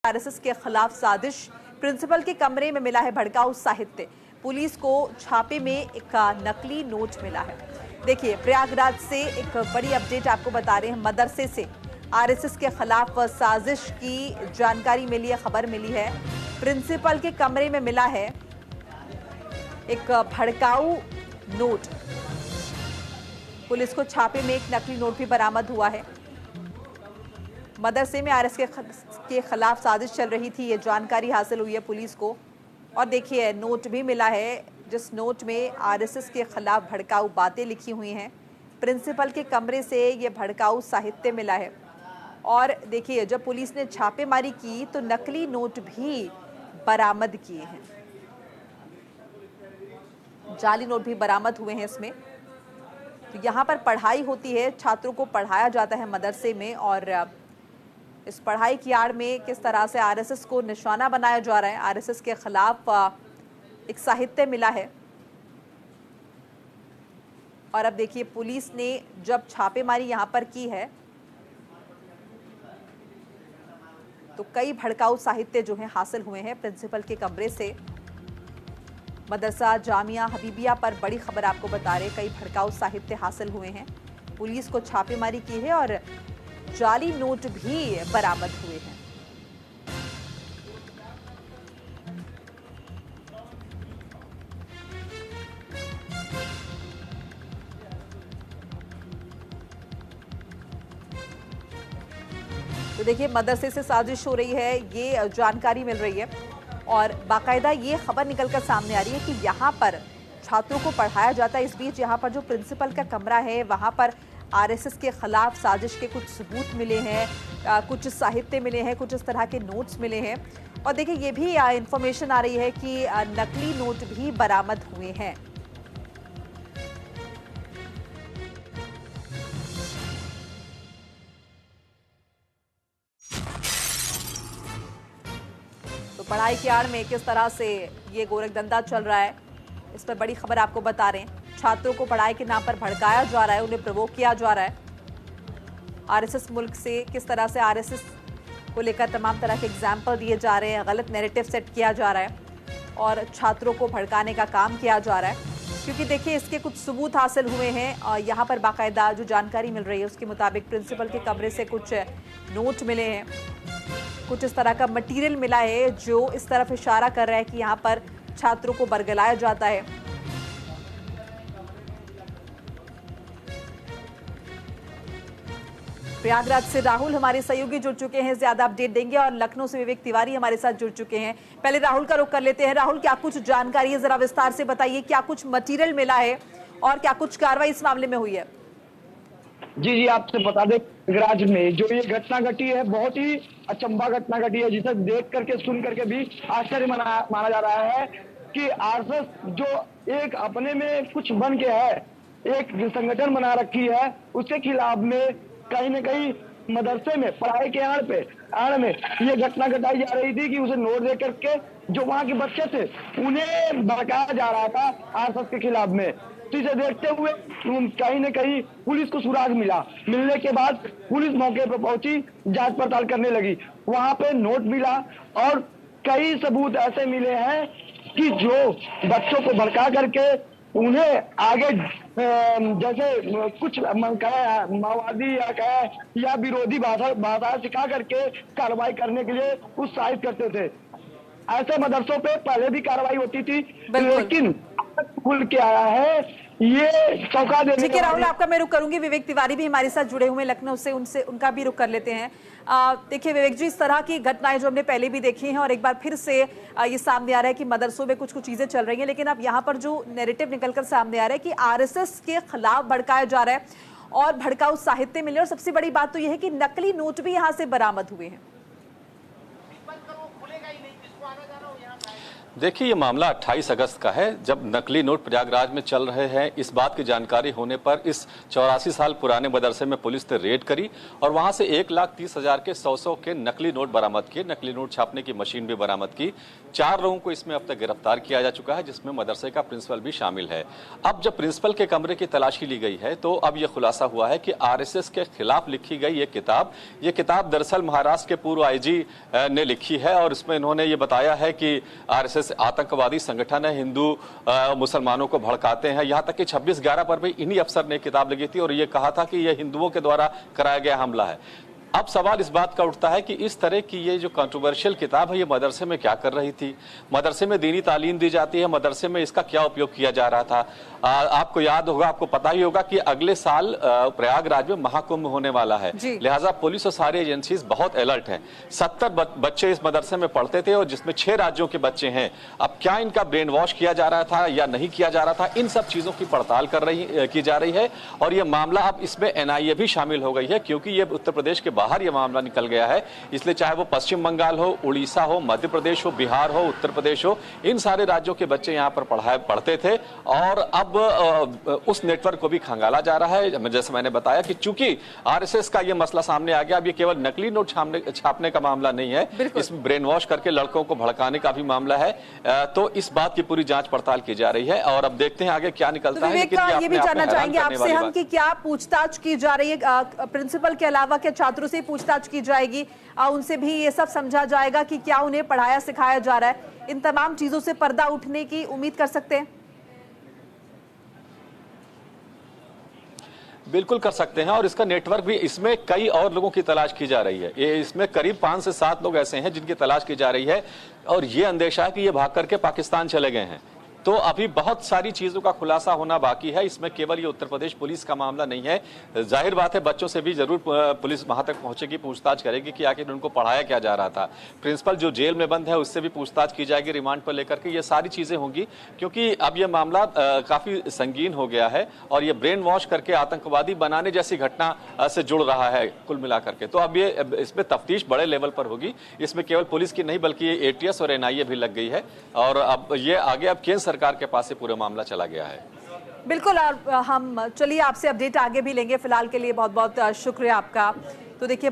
RSS के खिलाफ साजिश, प्रिंसिपल के कमरे में मिला है भड़काऊ साहित्य। पुलिस को छापे में एक नकली नोट मिला है। देखिए, प्रयागराज से एक बड़ी अपडेट आपको बता रहे हैं। मदरसे से आरएसएस के खिलाफ साजिश की जानकारी मिली है, खबर मिली है। प्रिंसिपल के कमरे में मिला है एक भड़काऊ नोट। पुलिस को छापे में एक नकली नोट भी बरामद हुआ है। मदरसे में आरएसएस के खिलाफ साजिश चल रही थी, ये जानकारी हासिल हुई है पुलिस को। और देखिए, नोट भी मिला है जिस नोट में आरएसएस के खिलाफ भड़काऊ बातें लिखी हुई हैं। प्रिंसिपल के कमरे से ये भड़काऊ साहित्य मिला है। और देखिए, जब पुलिस ने छापेमारी की तो नकली नोट भी बरामद किए हैं, जाली नोट भी बरामद हुए हैं इसमें। तो यहाँ पर पढ़ाई होती है, छात्रों को पढ़ाया जाता है मदरसे में, और इस पढ़ाई की आड़ में किस तरह से आरएसएस को निशाना बनाया जा रहा है। आरएसएस के खिलाफ एक साहित्य मिला है। और अब देखिए, पुलिस ने जब छापेमारी यहाँ पर की है तो कई भड़काऊ साहित्य जो है हासिल हुए हैं प्रिंसिपल के कमरे से। मदरसा जामिया हबीबिया पर बड़ी खबर आपको बता रहे, कई भड़काऊ साहित्य हासिल हुए हैं। पुलिस को छापेमारी की है और जाली नोट भी बरामद हुए हैं। तो देखिए, मदरसे से साजिश हो रही है, ये जानकारी मिल रही है। और बाकायदा ये खबर निकलकर सामने आ रही है कि यहाँ पर छात्रों को पढ़ाया जाता है। इस बीच यहाँ पर जो प्रिंसिपल का कमरा है वहाँ पर आरएसएस के खिलाफ साजिश के कुछ सबूत मिले हैं, कुछ साहित्य मिले हैं, कुछ इस तरह के नोट्स मिले हैं। और देखिए, ये भी इंफॉर्मेशन आ रही है कि नकली नोट भी बरामद हुए हैं। तो पढ़ाई की आड़ में किस तरह से ये गोरखधंधा चल रहा है, इस पर बड़ी खबर आपको बता रहे हैं। छात्रों को पढ़ाई के नाम पर भड़काया जा रहा है, उन्हें प्रोवोक किया जा रहा है। आरएसएस मुल्क से किस तरह से आरएसएस को लेकर तमाम तरह के एग्जाम्पल दिए जा रहे हैं, गलत नैरेटिव सेट किया जा रहा है और छात्रों को भड़काने का काम किया जा रहा है। क्योंकि देखिए, इसके कुछ सबूत हासिल हुए हैं और यहाँ पर बाकायदा जो जानकारी मिल रही है उसके मुताबिक प्रिंसिपल के कमरे से कुछ नोट मिले हैं, कुछ इस तरह का मटेरियल मिला है जो इस तरफ इशारा कर रहा है कि यहाँ पर छात्रों को बरगलाया जाता है। प्रयागराज से राहुल हमारे सहयोगी जुड़ चुके हैं, ज्यादा अपडेट देंगे। और लखनऊ से विवेक तिवारी हमारे साथ जुड़ चुके हैं। पहले राहुल का रुख कर लेते हैं। राहुल, क्या कुछ जानकारी है, जरा विस्तार से बताइए, क्या कुछ मटेरियल मिला है और क्या कुछ कार्रवाई इस मामले में हुई है? जी, आपसे बता दें, प्रयागराज में जो ये घटना घटी है, बहुत ही अचंभा घटना घटी है, जिसे देख करके सुन करके भी आश्चर्य माना जा रहा है कि आरएसएस जो एक अपने में कुछ बन के है, एक संगठन बना रखी है, उसके खिलाफ में कहीं न कहीं मदरसे में पढ़ाई के आड़ में ये घटना घटाई जा रही थी कि उसे नोट दे करके जो वहाँ के बच्चे थे उन्हें भड़काया जा रहा था आरएसएस के खिलाफ में। तो इसे देखते हुए कहीं न कहीं पुलिस को सुराग मिलने के बाद पुलिस मौके पर पहुंची, जांच पड़ताल करने लगी। वहां पे नोट मिला और कई सबूत ऐसे मिले हैं कि जो बच्चों को भड़का करके उन्हें आगे जैसे कुछ माओवादी या विरोधी भाषा सिखा करके कार्रवाई करने के लिए उत्साहित करते थे। ऐसे मदरसों पे पहले भी कार्रवाई होती थी, लेकिन खुल के आया है ये चौंका देने। ठीक है राहुल, आपका मैं रुख करूंगी। विवेक तिवारी भी हमारे साथ जुड़े हुए लखनऊ से, उनका भी रुख कर लेते हैं। देखिए विवेक जी, इस तरह की घटनाएं जो हमने पहले भी देखी हैं और एक बार फिर से ये सामने आ रहा है कि मदरसों में कुछ चीजें चल रही हैं, लेकिन अब यहाँ पर जो नैरेटिव निकलकर सामने आ रहा है कि आरएसएस के खिलाफ भड़काया जा रहा है और भड़काऊ साहित्य मिले। और सबसे बड़ी बात तो यह है कि नकली नोट भी यहाँ से बरामद हुए हैं। देखिए, ये मामला 28 अगस्त का है, जब नकली नोट प्रयागराज में चल रहे हैं। इस बात की जानकारी होने पर इस 84 साल पुराने मदरसे में पुलिस ने रेड करी और वहां से 1,30,000 के 100 के नकली नोट बरामद किए। नकली नोट छापने की मशीन भी बरामद की। 4 लोगों को इसमें अब तक गिरफ्तार किया जा चुका है, जिसमें मदरसे का प्रिंसिपल भी शामिल है। अब जब प्रिंसिपल के कमरे की तलाशी ली गई है तो अब यह खुलासा हुआ है कि आरएसएस के खिलाफ लिखी गई ये किताब दरअसल महाराष्ट्र के पूर्व आईजी ने लिखी है और इसमें इन्होंने ये बताया है कि आरएसएस आतंकवादी संगठन है, हिंदू मुसलमानों को भड़काते हैं। यहां तक कि 26/11 पर भी इन्हीं अफसर ने किताब लिखी थी और ये कहा था कि यह हिंदुओं के द्वारा कराया गया हमला है। अब सवाल इस बात का उठता है कि इस तरह की ये जो कंट्रोवर्शियल किताब है, ये मदरसे में क्या कर रही थी? मदरसे में दीनी तालीम दी जाती है, मदरसे में इसका क्या उपयोग किया जा रहा था? आपको याद होगा, आपको पता ही होगा कि अगले साल प्रयागराज में महाकुंभ होने वाला है, लिहाजा पुलिस और सारी एजेंसीज बहुत अलर्ट हैं। 70 बच्चे इस मदरसे में पढ़ते थे और जिसमें 6 राज्यों के बच्चे हैं। अब क्या इनका ब्रेन वॉश किया जा रहा था या नहीं किया जा रहा था, इन सब चीजों की पड़ताल की जा रही है और यह मामला अब इसमें एनआईए भी शामिल हो गई है, क्योंकि ये उत्तर प्रदेश के बाहर यह मामला निकल गया है। इसलिए चाहे वो पश्चिम बंगाल हो, उड़ीसा हो, मध्य प्रदेश हो, बिहार हो, उत्तर प्रदेश हो, इन सारे राज्यों के बच्चे यहाँ पर पढ़ते थे और अब उस नेटवर्क को भी खंगाला जा रहा है। जैसे मैंने बताया कि चूंकि आरएसएस का ये मसला सामने आ गया, अब ये केवल नकली नोट छापने का मामला नहीं है, इसमें ब्रेन वॉश करके लड़कों को भड़काने का भी मामला है। तो इस बात की पूरी जांच पड़ताल की जा रही है और अब देखते हैं आगे क्या निकलता है। लेकिन ये भी जानना चाहेंगे आपसे हम कि क्या पूछताछ की जा रही है? प्रिंसिपल के अलावा क्या छात्रों से पूछताछ की जाएगी? उनसे भी ये सब समझा जाएगा कि क्या उन्हें पढ़ाया सिखाया जा रहा है? इन तमाम चीजों से पर्दा उठने की उम्मीद कर सकते हैं? बिल्कुल कर सकते हैं और इसका नेटवर्क भी, इसमें कई और लोगों की तलाश की जा रही है। ये इसमें करीब 5 से 7 लोग ऐसे हैं जिनकी तलाश की जा रही है और ये अंदेशा है कि ये भाग करके पाकिस्तान चले गए हैं। तो अभी बहुत सारी चीजों का खुलासा होना बाकी है। इसमें केवल ये उत्तर प्रदेश पुलिस का मामला नहीं है। जाहिर बात है बच्चों से भी जरूर पुलिस वहां तक पहुंचेगी, पूछताछ करेगी कि आखिर उनको पढ़ाया क्या जा रहा था। प्रिंसिपल जो जेल में बंद है उससे भी पूछताछ की जाएगी रिमांड पर लेकर के। ये सारी चीजें होंगी क्योंकि अब ये मामला काफी संगीन हो गया है और ये ब्रेन वॉश करके आतंकवादी बनाने जैसी घटना से जुड़ रहा है कुल मिलाकर के। तो अब ये इसमें तफ्तीश बड़े लेवल पर होगी। इसमें केवल पुलिस की नहीं बल्कि एटीएस और एनआईए भी लग गई है और अब ये आगे अब केंद्र सरकार के पास से पूरा मामला चला गया है। बिल्कुल, और हम चलिए आपसे अपडेट आगे भी लेंगे। फिलहाल के लिए बहुत बहुत शुक्रिया आपका। तो देखिए